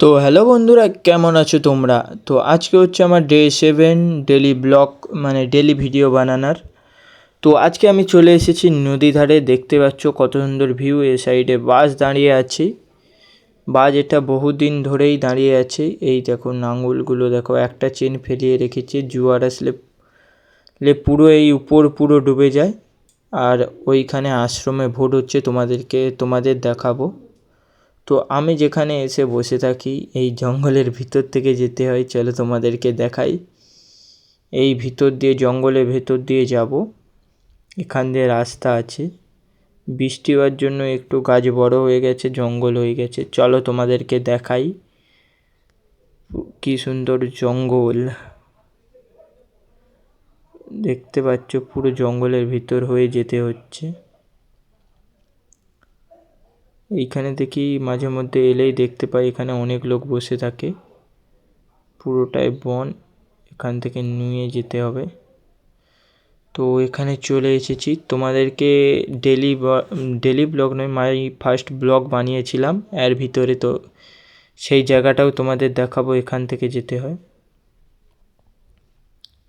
তো হ্যালো বন্ধুরা, কেমন আছো তোমরা? তো আজকে হচ্ছে আমার ডে 7 ডেলি ব্লগ, মানে ডেলি ভিডিও বানানোর। তো আজকে আমি চলে এসেছি নদী ধারে। দেখতে পাচ্ছ কত সুন্দর ভিউ। এ সাইডে বাস দাঁড়িয়ে আছে। বাস এটা বহুদিন ধরেই দাঁড়িয়ে আছে। এই দেখো নাঙ্গলগুলো দেখো, একটা চেন ফেলিয়ে রেখেছে। জোয়ার আসলে পুরো এই উপর পুরো ডুবে যায়। আর ওইখানে আশ্রমে ভোট হচ্ছে, তোমাদের দেখাবো। তো আমি যেখানে এসে বসে থাকি, এই জঙ্গলের ভিতর থেকে যেতে হয়। চলো তোমাদেরকে দেখাই। এই ভিতর দিয়ে, জঙ্গলের ভেতর দিয়ে যাব। এখান দিয়ে রাস্তা আছে। বৃষ্টি হওয়ার জন্য একটু গাছ বড় হয়ে গেছে, জঙ্গল হয়ে গেছে। চলো তোমাদেরকে দেখাই কি সুন্দর জঙ্গল। দেখতে পাচ্ছ পুরো জঙ্গলের ভিতর হয়ে যেতে হচ্ছে। এইখানে দেখি মাঝে মধ্যে এলেই দেখতে পাই এখানে অনেক লোক বসে থাকে। পুরোটাই বন, এখান থেকে নিয়ে যেতে হবে। তো এখানে চলে এসেছি। তোমাদেরকে ডেলি ব্লগ নয়, মাই ফার্স্ট ব্লগ বানিয়েছিলাম এর ভিতরে। তো সেই জায়গাটাও তোমাদের দেখাবো, এখান থেকে যেতে হয়।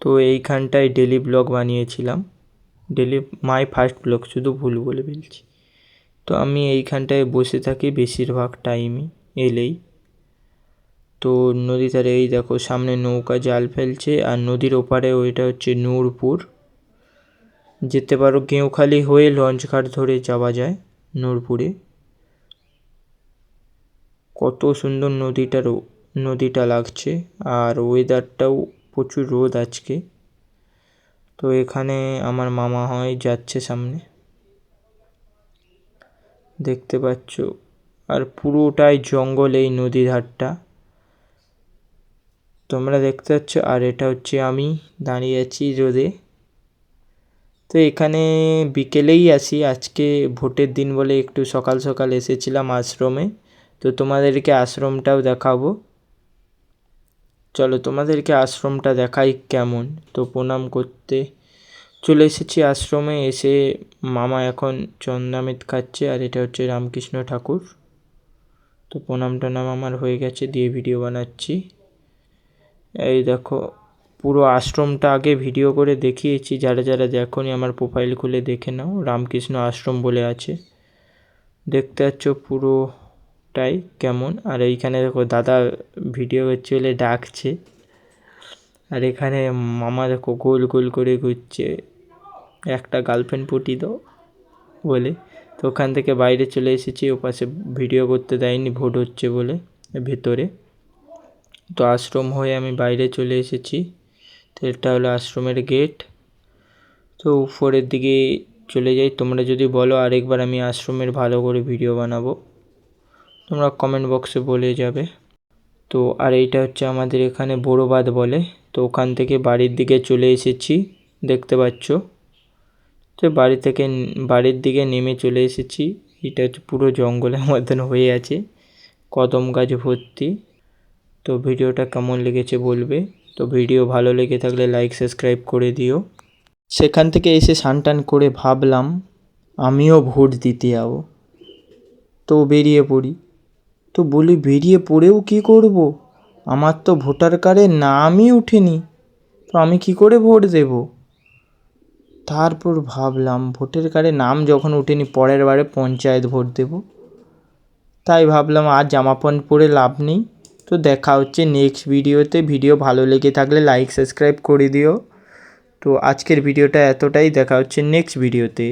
তো এইখানটায় ডেলি ব্লগ বানিয়েছিলাম। মাই ফার্স্ট ব্লগ, শুধু ভুল বলে ফেলছি। তো আমি এইখানটায় বসে থাকি বেশিরভাগ টাইমই এলেই। তো নদী ধারে এই দেখো সামনে নৌকা জাল ফেলছে, আর নদীর ওপারে ওইটা হচ্ছে নূরপুর। যেতে পারো, গেঁওখালি হয়ে লঞ্চ ঘাট ধরে যাওয়া যায় নূরপুরে। কত সুন্দর নদীটা লাগছে, আর ওয়েদারটাও প্রচুর রোদ আজকে। তো এখানে আমার মামা হয় যাচ্ছে সামনে, দেখতে পাচ্ছ। আর পুরোটাই জঙ্গল এই নদী ধারটা, তোমরা দেখতে পাচ্ছ। আর এটা হচ্ছে আমি দাঁড়িয়ে আছি রোদে। তো এখানে বিকেলেই আসি, আজকে ভোটের দিন বলে একটু সকাল সকাল এসেছিলাম আশ্রমে। তো তোমাদেরকে আশ্রমটাও দেখাবো। চলো তোমাদেরকে আশ্রমটা দেখাই কেমন। তো প্রণাম করতে চলে এসেছি আশ্রমে। এসে মামা এখন চন্দামিত খাচ্ছে, আর এটা হচ্ছে রামকৃষ্ণ ঠাকুর। তো প্রণাম টনাম আমার হয়ে গেছে, দিয়ে ভিডিও বানাচ্ছি। এই দেখো পুরো আশ্রমটা আগে ভিডিও করে দেখিয়েছি, যারা যারা দেখোনি আমার প্রোফাইল খুলে দেখে নাও। রামকৃষ্ণ আশ্রম বলে আছে, দেখতে পাচ্ছ পুরোটাই কেমন। আর এইখানে দেখো দাদা ভিডিও চলে ডাকছে, আর এখানে মামা দেখো গোল গোল করে ঘুরছে, একটা গার্লফ্রেন্ড পটি দাও বলে। তো ওখান থেকে বাইরে চলে এসেছি, ওপাশে ভিডিও করতে দেয়নি, ভোট হচ্ছে বলে ভেতরে। তো আশ্রম হয়ে আমি বাইরে চলে এসেছি। তো এটা হলো আশ্রমের গেট। তো উপরের দিকে চলে যাই। তোমরা যদি বলো আরেকবার আমি আশ্রমের ভালো করে ভিডিও বানাবো, তোমরা কমেন্ট বক্সে বলে যাবে। তো আর এইটা হচ্ছে আমাদের এখানে বড়বাদ বলে। তো ওখান থেকে বাড়ির দিকে চলে এসেছি, দেখতে পাচ্ছ। তো বাড়ির দিকে নেমে চলে এসেছি। এটা হচ্ছে পুরো জঙ্গলের মতন হয়ে আছে, কদম গাছ ভর্তি। তো ভিডিওটা কেমন লেগেছে বলবে। তো ভিডিও ভালো লেগে থাকলে লাইক সাবস্ক্রাইব করে দিও। সেখান থেকে এসে স্নান করে ভাবলাম আমিও ভোট দিতে যাব। তো বেরিয়ে পড়ি। তো বলি বেরিয়ে পড়েও কী করব, আমার তো ভোটার কার্ডে নামই উঠেনি, তো আমি কি করে ভোট দেব। তারপর ভাবলাম ভোটার কার্ডে নাম যখন উঠেনি, পরের বারে পঞ্চায়েত ভোট দেব। তাই ভাবলাম আর জামা প্যান্ট পরে লাভ নেই। তো দেখা হচ্ছে নেক্সট ভিডিওতে। ভিডিও ভালো লেগে থাকলে লাইক সাবস্ক্রাইব করে দিও। তো আজকের ভিডিওটা এতটাই, দেখা হচ্ছে নেক্সট ভিডিওতে।